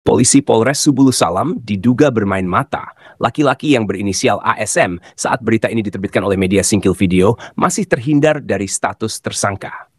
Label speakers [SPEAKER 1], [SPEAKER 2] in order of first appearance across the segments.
[SPEAKER 1] Polisi Polres Subulu Salam diduga bermain mata. Laki-laki yang berinisial ASM saat berita ini diterbitkan oleh media Singkil Video masih terhindar dari status tersangka.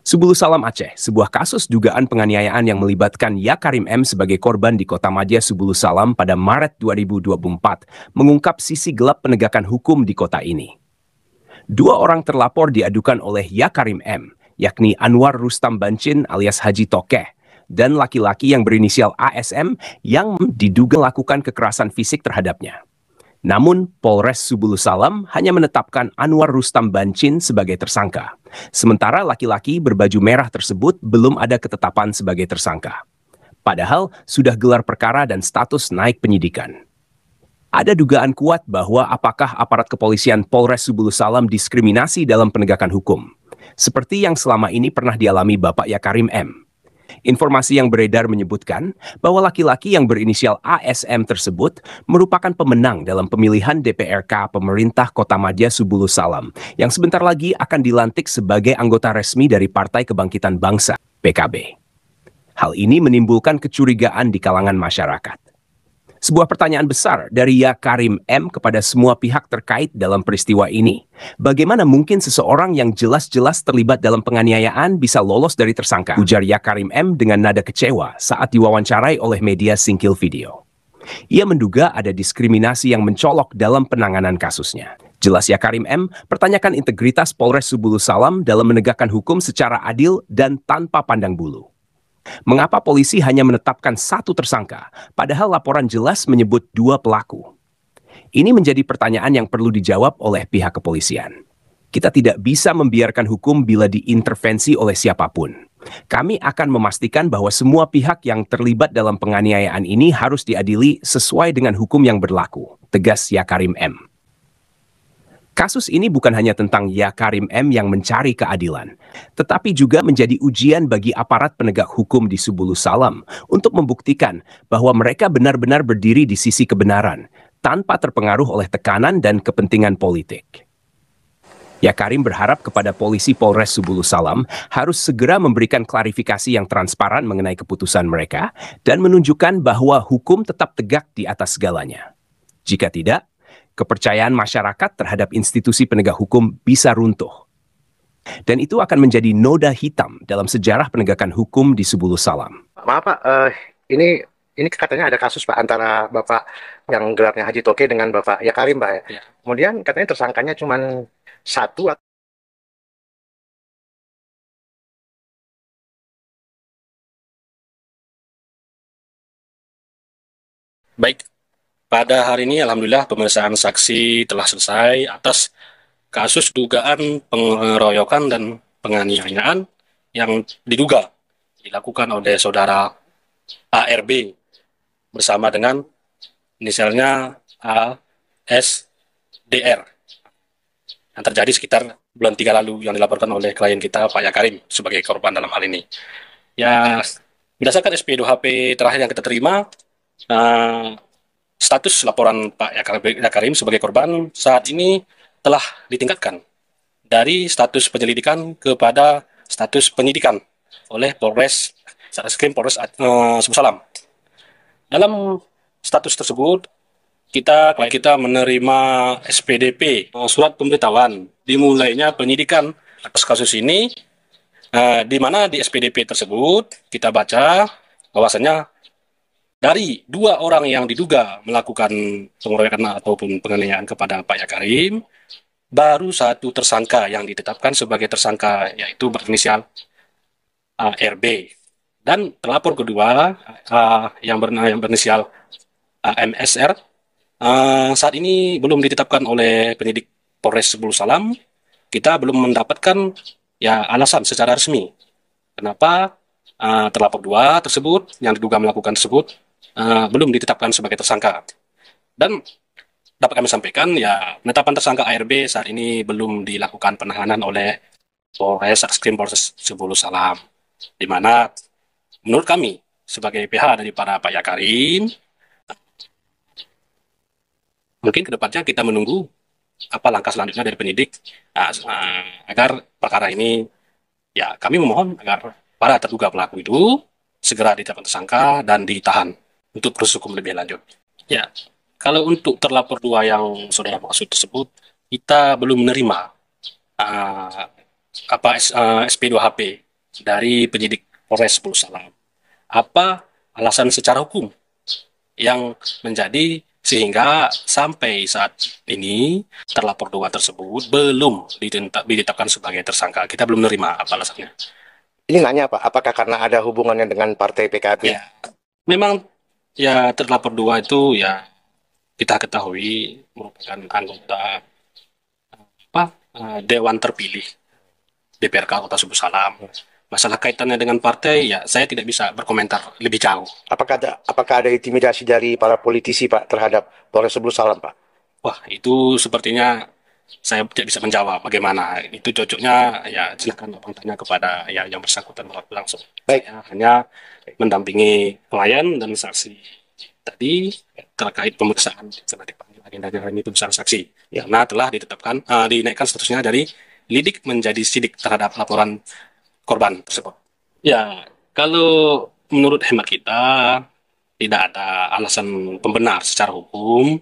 [SPEAKER 1] Subulu Salam Aceh, sebuah kasus dugaan penganiayaan yang melibatkan Yakarim M sebagai korban di Kota Madia Subulu Salam pada Maret 2024, mengungkap sisi gelap penegakan hukum di kota ini. Dua orang terlapor diadukan oleh Yakarim M, yakni Anwar Rustam Bancin alias Haji Tokeh, dan laki-laki yang berinisial ASM yang diduga melakukan kekerasan fisik terhadapnya. Namun, Polres Subulu Salam hanya menetapkan Anwar Rustam Bancin sebagai tersangka. Sementara laki-laki berbaju merah tersebut belum ada ketetapan sebagai tersangka. Padahal sudah gelar perkara dan status naik penyidikan. Ada dugaan kuat bahwa apakah aparat kepolisian Polres Subulu Salam diskriminasi dalam penegakan hukum, seperti yang selama ini pernah dialami Bapak Yakarim M. Informasi yang beredar menyebutkan bahwa laki-laki yang berinisial ASM tersebut merupakan pemenang dalam pemilihan DPRK pemerintah Kota Madia Subulu Salam yang sebentar lagi akan dilantik sebagai anggota resmi dari Partai Kebangkitan Bangsa, PKB. Hal ini menimbulkan kecurigaan di kalangan masyarakat. Sebuah pertanyaan besar dari Yakarim M kepada semua pihak terkait dalam peristiwa ini. Bagaimana mungkin seseorang yang jelas-jelas terlibat dalam penganiayaan bisa lolos dari tersangka? Ujar Yakarim M dengan nada kecewa saat diwawancarai oleh media Singkil Video. Ia menduga ada diskriminasi yang mencolok dalam penanganan kasusnya. Jelas Yakarim M pertanyakan integritas Polres Subulu Salam dalam menegakkan hukum secara adil dan tanpa pandang bulu. Mengapa polisi hanya menetapkan satu tersangka, padahal laporan jelas menyebut dua pelaku? Ini menjadi pertanyaan yang perlu dijawab oleh pihak kepolisian. Kita tidak bisa membiarkan hukum bila diintervensi oleh siapapun. Kami akan memastikan bahwa semua pihak yang terlibat dalam penganiayaan ini harus diadili sesuai dengan hukum yang berlaku, tegas Yakarim M. Kasus ini bukan hanya tentang Yakarim M yang mencari keadilan, tetapi juga menjadi ujian bagi aparat penegak hukum di Subulu Salam untuk membuktikan bahwa mereka benar-benar berdiri di sisi kebenaran, tanpa terpengaruh oleh tekanan dan kepentingan politik. Yakarim berharap kepada polisi Polres Subulu Salam harus segera memberikan klarifikasi yang transparan mengenai keputusan mereka dan menunjukkan bahwa hukum tetap tegak di atas segalanya. Jika tidak, kepercayaan masyarakat terhadap institusi penegak hukum bisa runtuh. Dan itu akan menjadi noda hitam dalam sejarah penegakan hukum di Subulu Salam.
[SPEAKER 2] Maaf Pak, ini katanya ada kasus Pak antara Bapak yang gelarnya Haji Toke dengan Bapak Yakarim Pak ya. Kemudian katanya tersangkanya cuma satu.
[SPEAKER 3] Baik, pada hari ini alhamdulillah pemeriksaan saksi telah selesai atas kasus dugaan pengeroyokan dan penganiayaan yang diduga dilakukan oleh saudara ARB bersama dengan inisialnya ASDR yang terjadi sekitar bulan 3 lalu yang dilaporkan oleh klien kita Pak Yakarim sebagai korban dalam hal ini. Ya, berdasarkan SP2HP terakhir yang kita terima, status laporan Pak Yakarim sebagai korban saat ini telah ditingkatkan dari status penyelidikan kepada status penyidikan oleh Polres Satreskrim Polres Subulu Salam. Dalam status tersebut, kita menerima SPDP, surat pemberitahuan dimulainya penyidikan atas kasus ini, di mana di SPDP tersebut kita baca bahwasanya dari dua orang yang diduga melakukan pengeroyokan ataupun penganiayaan kepada Pak Yakarim, baru satu tersangka yang ditetapkan sebagai tersangka, yaitu berinisial RB. Dan terlapor kedua yang berinisial MSR, saat ini belum ditetapkan oleh penyidik Polres Subulu Salam. Kita belum mendapatkan alasan secara resmi kenapa terlapor dua tersebut yang diduga melakukan tersebut belum ditetapkan sebagai tersangka. Dan dapat kami sampaikan, penetapan tersangka ARB saat ini belum dilakukan penahanan oleh Polres Satreskrim Polres Subulu Salam, di mana menurut kami sebagai pihak dari para Pak Yakarim, mungkin kedepannya kita menunggu apa langkah selanjutnya dari penyidik agar perkara ini, kami memohon agar para terduga pelaku itu segera ditetapkan tersangka dan ditahan untuk proses hukum lebih lanjut. Ya, kalau untuk terlapor dua yang saudara maksud tersebut, kita belum menerima uh, SP2HP dari penyidik Polres Bulu Salam. Apa alasan secara hukum yang menjadi sehingga sampai saat ini terlapor dua tersebut belum ditetapkan sebagai tersangka. Kita belum menerima apa alasannya.
[SPEAKER 2] Ini nanya Pak, apakah karena ada hubungannya dengan partai PKB?
[SPEAKER 3] Ya, memang ya terlapor dua itu ya kita ketahui merupakan anggota Dewan terpilih DPRK Kota Subuh Salam. Masalah kaitannya dengan partai, ya saya tidak bisa berkomentar lebih jauh.
[SPEAKER 2] Apakah ada intimidasi dari para politisi Pak terhadap Polres Bulu Salam Pak?
[SPEAKER 3] Wah, itu sepertinya saya tidak bisa menjawab bagaimana. Itu cocoknya ya silakan abang tanya kepada ya yang bersangkutan langsung.
[SPEAKER 2] Baik.
[SPEAKER 3] Saya hanya mendampingi klien dan saksi tadi terkait pemeriksaan setelah dipanggil agenda ini pemeriksaan saksi.
[SPEAKER 2] Ya.
[SPEAKER 3] Karena telah ditetapkan dinaikkan statusnya dari lidik menjadi sidik terhadap laporan korban tersebut. Ya, kalau menurut hemat kita tidak ada alasan pembenar secara hukum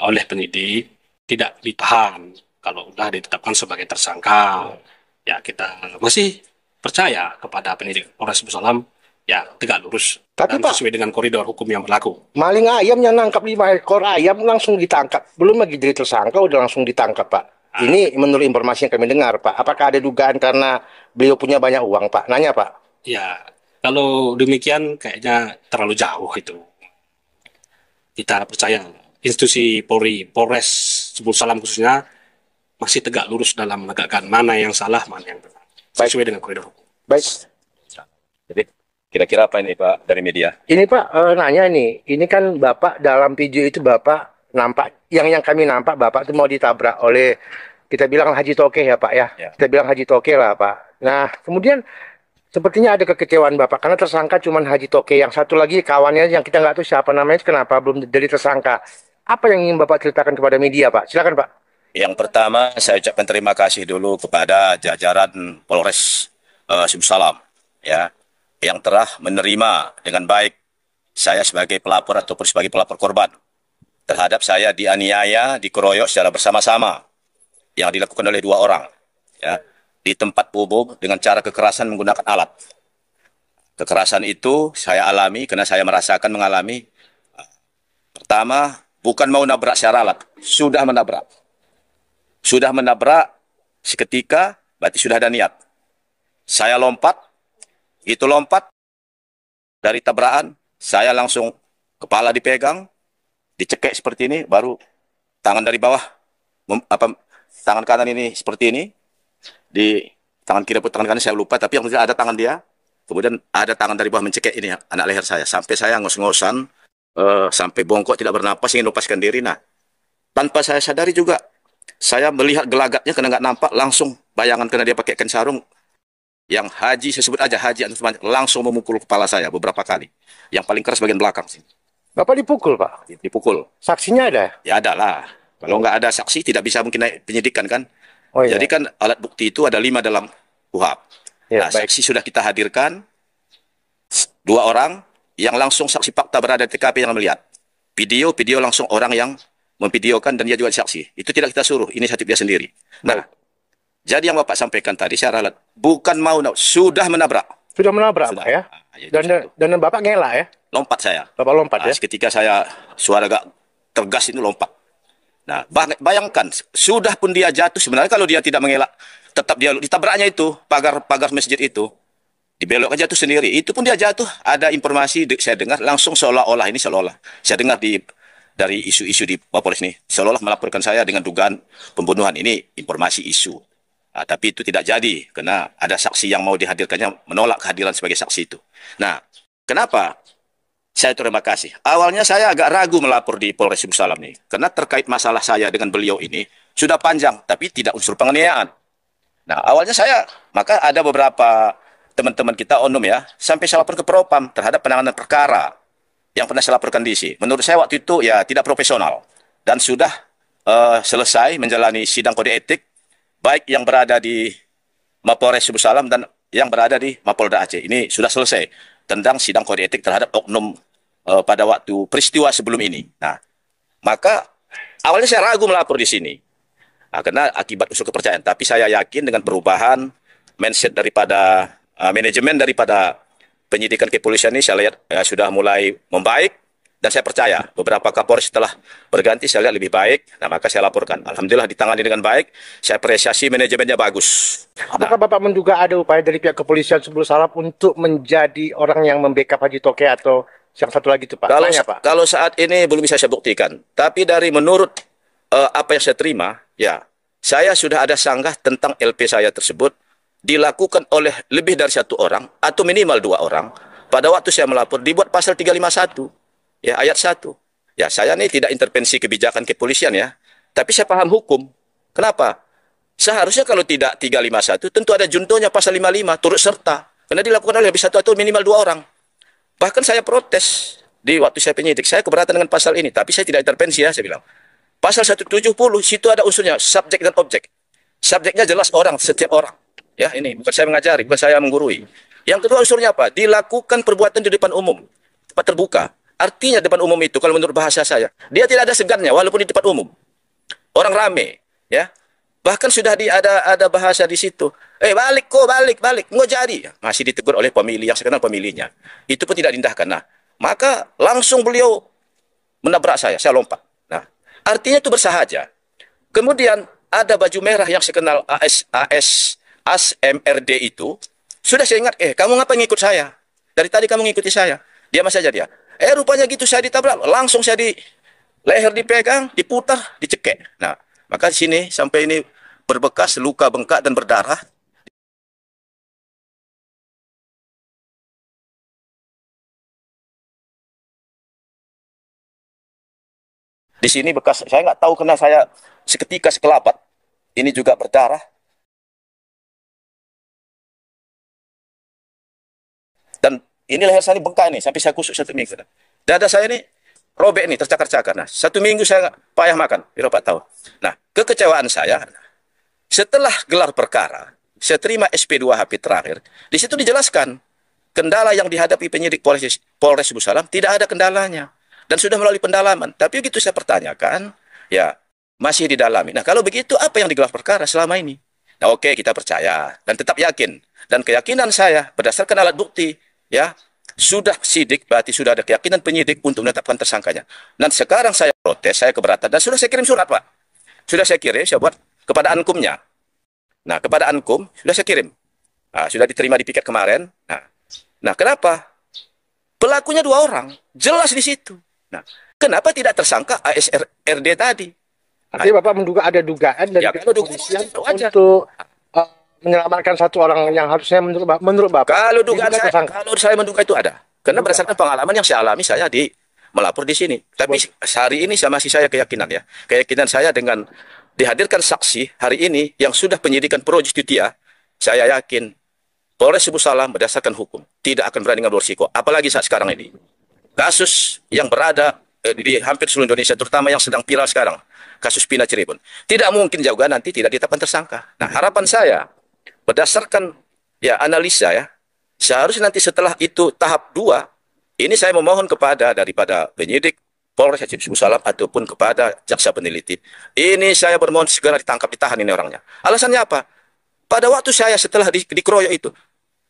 [SPEAKER 3] oleh penyidik tidak ditahan kalau sudah ditetapkan sebagai tersangka. Ya, kita masih percaya kepada penyidik Polres Bulu Salam ya tegak lurus
[SPEAKER 2] Tapi
[SPEAKER 3] dan
[SPEAKER 2] Pak,
[SPEAKER 3] sesuai dengan koridor hukum yang berlaku.
[SPEAKER 2] maling ayam yang nangkap 5 ekor ayam langsung ditangkap. Belum lagi jadi tersangka udah langsung ditangkap Pak. Ini menurut informasi yang kami dengar Pak. Apakah ada dugaan karena beliau punya banyak uang Pak? Nanya Pak.
[SPEAKER 3] Ya, kalau demikian kayaknya terlalu jauh itu. Kita percaya institusi Polri, Polres Bulu Salam khususnya masih tegak lurus dalam menegakkan mana yang salah, mana yang benar. Sesuai dengan koridor hukum.
[SPEAKER 2] Baik.
[SPEAKER 4] Jadi kira-kira apa ini Pak dari media?
[SPEAKER 2] Ini Pak nanya nih. Ini kan Bapak dalam video itu Bapak nampak yang kami nampak Bapak itu mau ditabrak oleh kita bilang Haji Toke ya Pak ya.
[SPEAKER 4] Ya.
[SPEAKER 2] Kita bilang Haji Toke lah Pak. Nah, kemudian sepertinya ada kekecewaan Bapak karena tersangka cuma Haji Toke. Yang satu lagi kawannya yang kita nggak tahu siapa namanya, kenapa belum jadi tersangka. Apa yang ingin Bapak ceritakan kepada media Pak? Silakan Pak.
[SPEAKER 4] Yang pertama saya ucapkan terima kasih dulu kepada jajaran Polres Subuh Salam ya yang telah menerima dengan baik saya sebagai pelapor ataupun sebagai pelapor korban terhadap saya dianiaya, dikeroyok secara bersama-sama yang dilakukan oleh 2 orang ya di tempat umum dengan cara kekerasan menggunakan alat. Kekerasan itu saya alami karena saya merasakan mengalami pertama bukan mau nabrak secara alat, sudah menabrak. Sudah menabrak seketika berarti sudah ada niat. Saya lompat, itu lompat dari tabrakan, saya langsung kepala dipegang, dicekek seperti ini, baru tangan dari bawah, tangan kanan ini seperti ini, di tangan kiri atau tangan kanan saya lupa, tapi yang ada tangan dia, kemudian ada tangan dari bawah mencekek ini anak leher saya, sampai saya ngos-ngosan, sampai bongkok tidak bernapas, ingin lepaskan diri. Nah, tanpa saya sadari juga, saya melihat gelagatnya karena nggak nampak, langsung bayangan karena dia pakai kain sarung, yang Haji, saya sebut aja Haji, langsung memukul kepala saya beberapa kali. Yang paling keras bagian belakang sih.
[SPEAKER 2] Bapak dipukul Pak?
[SPEAKER 4] Dipukul.
[SPEAKER 2] Saksinya ada?
[SPEAKER 4] Ya ada lah. Kalau nggak ada saksi tidak bisa mungkin naik penyidikan kan.
[SPEAKER 2] Oh, iya.
[SPEAKER 4] Jadi kan alat bukti itu ada 5 dalam KUHP.
[SPEAKER 2] Ya,
[SPEAKER 4] nah,
[SPEAKER 2] baik.
[SPEAKER 4] saksi sudah kita hadirkan 2 orang yang langsung saksi fakta berada di TKP yang melihat. Video langsung orang yang memvideokan dan dia juga saksi. Itu tidak kita suruh, inisiatif dia sendiri. Nah, jadi yang Bapak sampaikan tadi saya ralat, bukan mau, sudah menabrak.
[SPEAKER 2] Sudah menabrak
[SPEAKER 4] Sudah.
[SPEAKER 2] Pak ya?
[SPEAKER 4] Ya,
[SPEAKER 2] Dan Bapak ngelak ya?
[SPEAKER 4] lompat saya.
[SPEAKER 2] Bapak lompat ya?
[SPEAKER 4] Ketika saya suara agak tergas itu lompat. Nah, bayangkan, sudah pun dia jatuh, sebenarnya kalau dia tidak mengelak, tetap dia ditabraknya itu, pagar masjid itu, dibelokkan jatuh sendiri. Itu pun dia jatuh, ada informasi saya dengar, langsung seolah-olah, saya dengar dari isu-isu di Polres ini, seolah-olah melaporkan saya dengan dugaan pembunuhan. Ini informasi isu. Nah, tapi itu tidak jadi, karena ada saksi yang mau dihadirkannya, menolak kehadiran sebagai saksi itu. Nah, kenapa? Saya terima kasih. Awalnya saya agak ragu melapor di Polres Subuh Salam ini, karena terkait masalah saya dengan beliau ini, sudah panjang, tapi tidak unsur penganiayaan. Nah, awalnya maka ada beberapa teman-teman kita onum ya, sampai saya lapor ke Propam terhadap penanganan perkara yang pernah saya laporkan di sini. Menurut saya waktu itu ya tidak profesional, dan sudah selesai menjalani sidang kode etik, baik yang berada di Mapolres Subuh Salam dan yang berada di Mapolda Aceh. Ini sudah selesai. tentang sidang kode etik terhadap oknum pada waktu peristiwa sebelum ini. Nah, maka awalnya saya ragu melapor di sini. Nah, karena akibat unsur kepercayaan. Tapi saya yakin dengan perubahan mindset daripada manajemen daripada penyidikan kepolisian ini, saya lihat sudah mulai membaik. Dan saya percaya beberapa Kapolres setelah berganti saya lihat lebih baik. Nah, maka saya laporkan. Alhamdulillah ditangani dengan baik. Saya apresiasi manajemennya bagus.
[SPEAKER 2] Apakah Bapak menduga ada upaya dari pihak kepolisian Subul Salam untuk menjadi orang yang membackup Haji Toke atau yang satu lagi itu Pak? Pak.
[SPEAKER 4] Kalau saat ini belum bisa saya buktikan. Tapi dari menurut apa yang saya terima, ya saya sudah ada sanggah tentang LP saya tersebut dilakukan oleh lebih dari satu orang atau minimal 2 orang. Pada waktu saya melapor dibuat pasal 351. Ya, ayat 1. Ya, saya ini tidak intervensi kebijakan kepolisian ya. Tapi saya paham hukum. Kenapa? Seharusnya kalau tidak 351, tentu ada juntonya pasal 55, turut serta. Karena dilakukan oleh lebih satu atau minimal 2 orang. Bahkan saya protes di waktu saya penyidik. Saya keberatan dengan pasal ini, tapi saya tidak intervensi ya, saya bilang. Pasal 170, situ ada unsurnya, subjek dan objek. Subjeknya jelas orang, setiap orang. Ya, ini bukan saya mengajari, bukan saya menggurui. Yang kedua unsurnya apa? Dilakukan perbuatan di depan umum, tempat terbuka. Artinya depan umum itu kalau menurut bahasa saya, dia tidak ada segannya walaupun di tempat umum. Orang rame, ya. Bahkan sudah ada bahasa di situ. Balik kok, balik. Nggak jadi. Masih ditegur oleh pemilih yang sekenal pemilihnya. Itu pun tidak diindahkan. Nah, maka langsung beliau menabrak saya lompat. Nah, artinya itu bersahaja. Kemudian ada baju merah yang sekenal ASMRD itu. Sudah saya ingat, kamu ngapa ngikut saya? Dari tadi kamu ngikuti saya. Diam saja dia. Rupanya gitu saya ditabrak, langsung saya di leher dipegang, diputar, dicekek. Nah, maka di sini sampai ini berbekas luka bengkak dan berdarah. Di sini bekas, saya nggak tahu karena saya seketika sekelabat. Ini juga berdarah. Dan ini leher saya ini bengkak nih, sampai saya kusuk 1 minggu. Dada saya ini robek nih, tercakar-cakar. Nah, 1 minggu saya payah makan, biar Pak tahu. Nah, kekecewaan saya, setelah gelar perkara, saya terima SP2HP terakhir, di situ dijelaskan, kendala yang dihadapi penyidik Polres Subul Salam, tidak ada kendalanya. Dan sudah melalui pendalaman. Tapi begitu saya pertanyakan, ya masih didalami. Nah, kalau begitu, apa yang digelar perkara selama ini? Nah, oke, kita percaya. Dan tetap yakin. Dan keyakinan saya, berdasarkan alat bukti, ya, sudah sidik, berarti sudah ada keyakinan penyidik untuk menetapkan tersangkanya. Dan sekarang saya protes, saya keberatan, dan sudah saya kirim surat, Pak. Sudah saya kirim, saya buat kepada Ankumnya. Nah, kepada Ankum, sudah saya kirim. Nah, sudah diterima di piket kemarin. Nah, kenapa? Pelakunya 2 orang, jelas di situ. Nah, kenapa tidak tersangka ASRD tadi?
[SPEAKER 2] Artinya Bapak menduga ada dugaan dari pihak kepolisian untuk menyelamatkan 1 orang yang harusnya menurut Bapak.
[SPEAKER 4] Kalau saya menduga itu ada. Karena berdasarkan pengalaman yang saya alami, saya melapor di sini. Tapi hari ini masih saya keyakinan ya. Keyakinan saya dengan dihadirkan saksi hari ini yang sudah penyidikan pro justitia, saya yakin Polres Subul Salam berdasarkan hukum tidak akan berani ngambil risiko. Apalagi saat sekarang ini. Kasus yang berada di hampir seluruh Indonesia, terutama yang sedang viral sekarang. Kasus Pina Cirebon. Tidak mungkin juga nanti tidak ditetapkan tersangka. Nah, harapan saya berdasarkan ya analisa ya, seharusnya nanti setelah itu tahap 2, ini saya memohon kepada daripada penyidik Polres Subul Salam ataupun kepada jaksa peneliti. Ini saya bermohon segera ditangkap, ditahan ini orangnya. Alasannya apa? Pada waktu saya setelah dikeroyok itu,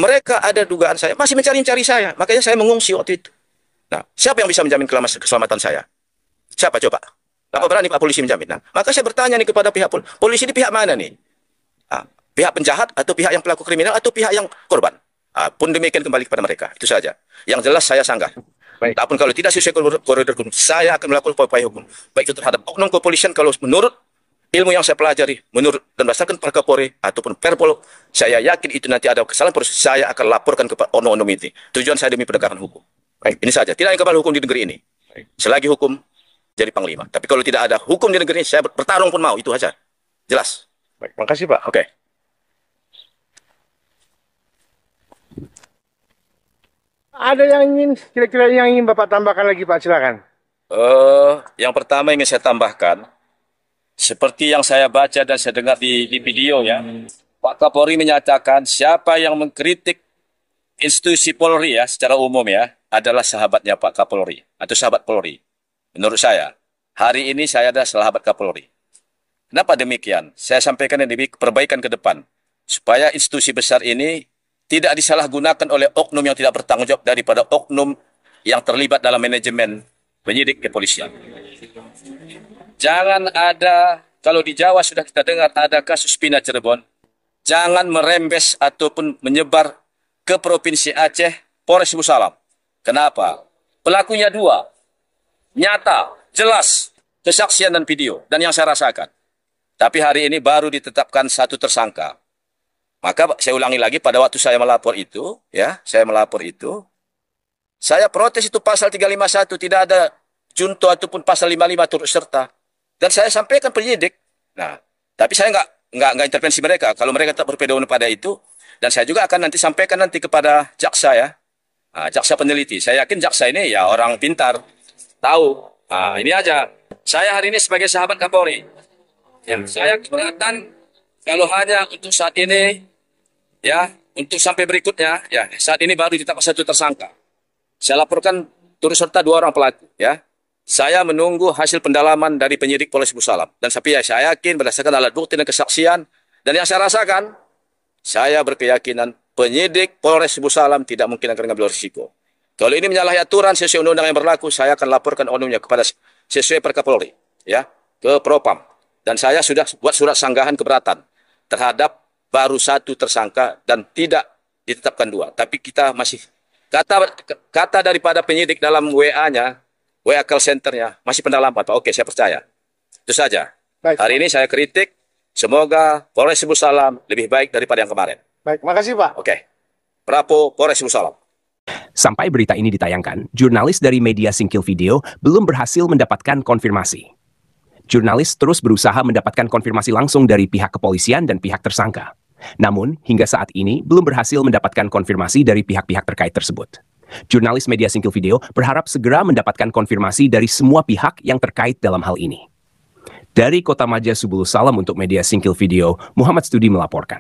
[SPEAKER 4] mereka ada dugaan saya masih mencari saya. Makanya saya mengungsi waktu itu. Nah, siapa yang bisa menjamin keselamatan saya? Siapa coba? Apa berani Pak polisi menjamin? Nah, maka saya bertanya nih kepada pihak polisi di pihak mana nih? Pihak penjahat atau pihak yang pelaku kriminal atau pihak yang korban? Pun demikian kembali kepada mereka. Itu saja. Yang jelas saya sanggah. Baik. Tapi kalau tidak sesuai koridor hukum, saya akan melakukan upaya hukum. Baik itu terhadap oknum kepolisian kalau menurut ilmu yang saya pelajari, menurut dan berdasarkan Perkapolri ataupun Perpol, saya yakin itu nanti ada kesalahan proses, saya akan laporkan kepada oknum ini. Tujuan saya demi penegakan hukum. Baik, ini saja. Tidak ada kembali hukum di negeri ini. Baik. Selagi hukum jadi panglima. Tapi kalau tidak ada hukum di negeri ini, saya bertarung pun mau. Itu saja. Jelas.
[SPEAKER 2] Baik, makasih Pak.
[SPEAKER 4] Oke.
[SPEAKER 2] Ada yang kira-kira yang ingin Bapak tambahkan lagi Pak, silakan.
[SPEAKER 4] Yang pertama ingin saya tambahkan, seperti yang saya baca dan saya dengar di video ya, Pak Kapolri menyatakan siapa yang mengkritik institusi Polri ya, secara umum ya, adalah sahabatnya Pak Kapolri atau sahabat Polri. Menurut saya, hari ini saya adalah sahabat Kapolri. Kenapa demikian? Saya sampaikan ini perbaikan ke depan, supaya institusi besar ini tidak disalahgunakan oleh oknum yang tidak bertanggung jawab daripada oknum yang terlibat dalam manajemen penyidik kepolisian. Jangan ada, kalau di Jawa sudah kita dengar ada kasus Pina Cirebon, jangan merembes ataupun menyebar ke Provinsi Aceh, Polres Sibu Salam. Kenapa? Pelakunya dua, nyata, jelas, kesaksian dan video, dan yang saya rasakan. Tapi hari ini baru ditetapkan satu tersangka. Maka saya ulangi lagi, pada waktu saya melapor itu, saya protes itu pasal 351, tidak ada junto ataupun pasal 55 turut serta. Dan saya sampaikan penyidik. Nah, tapi saya nggak intervensi mereka. Kalau mereka tetap berpedoman pada itu, dan saya juga akan nanti sampaikan nanti kepada jaksa ya, jaksa peneliti. Saya yakin jaksa ini ya orang pintar, tahu. Ini aja. Saya hari ini sebagai sahabat Kapolri, ya, saya keberatan kalau hanya untuk saat ini, ya, untuk sampai berikutnya, ya, saat ini baru ditetapkan satu tersangka. Saya laporkan turut serta 2 orang pelaku, ya. Saya menunggu hasil pendalaman dari penyidik Polres Sibu Salam. Dan tapi ya, saya yakin berdasarkan alat bukti dan kesaksian, dan yang saya rasakan, saya berkeyakinan penyidik Polres Sibu Salam tidak mungkin akan mengambil risiko. Kalau ini menyalahi aturan sesuai undang-undang yang berlaku, saya akan laporkan oknumnya kepada sesuai Perkapolri, ya, ke Propam. Dan saya sudah buat surat sanggahan keberatan terhadap baru satu tersangka dan tidak ditetapkan 2. Tapi kita masih kata daripada penyidik dalam WA-nya, WA call center-nya masih pendalaman, Pak. Oke, saya percaya. Itu saja.
[SPEAKER 2] Baik.
[SPEAKER 4] Hari ini saya kritik, semoga Polres Sibu Salam lebih baik daripada yang kemarin.
[SPEAKER 2] Baik, makasih Pak.
[SPEAKER 4] Oke. Prapo Polres Sibu Salam.
[SPEAKER 1] Sampai berita ini ditayangkan, jurnalis dari media Singkil Video belum berhasil mendapatkan konfirmasi. Jurnalis terus berusaha mendapatkan konfirmasi langsung dari pihak kepolisian dan pihak tersangka. Namun, hingga saat ini belum berhasil mendapatkan konfirmasi dari pihak-pihak terkait tersebut. Jurnalis media Singkil Video berharap segera mendapatkan konfirmasi dari semua pihak yang terkait dalam hal ini. Dari Kota Maja Subulus Salam untuk media Singkil Video, Muhammad Studi melaporkan.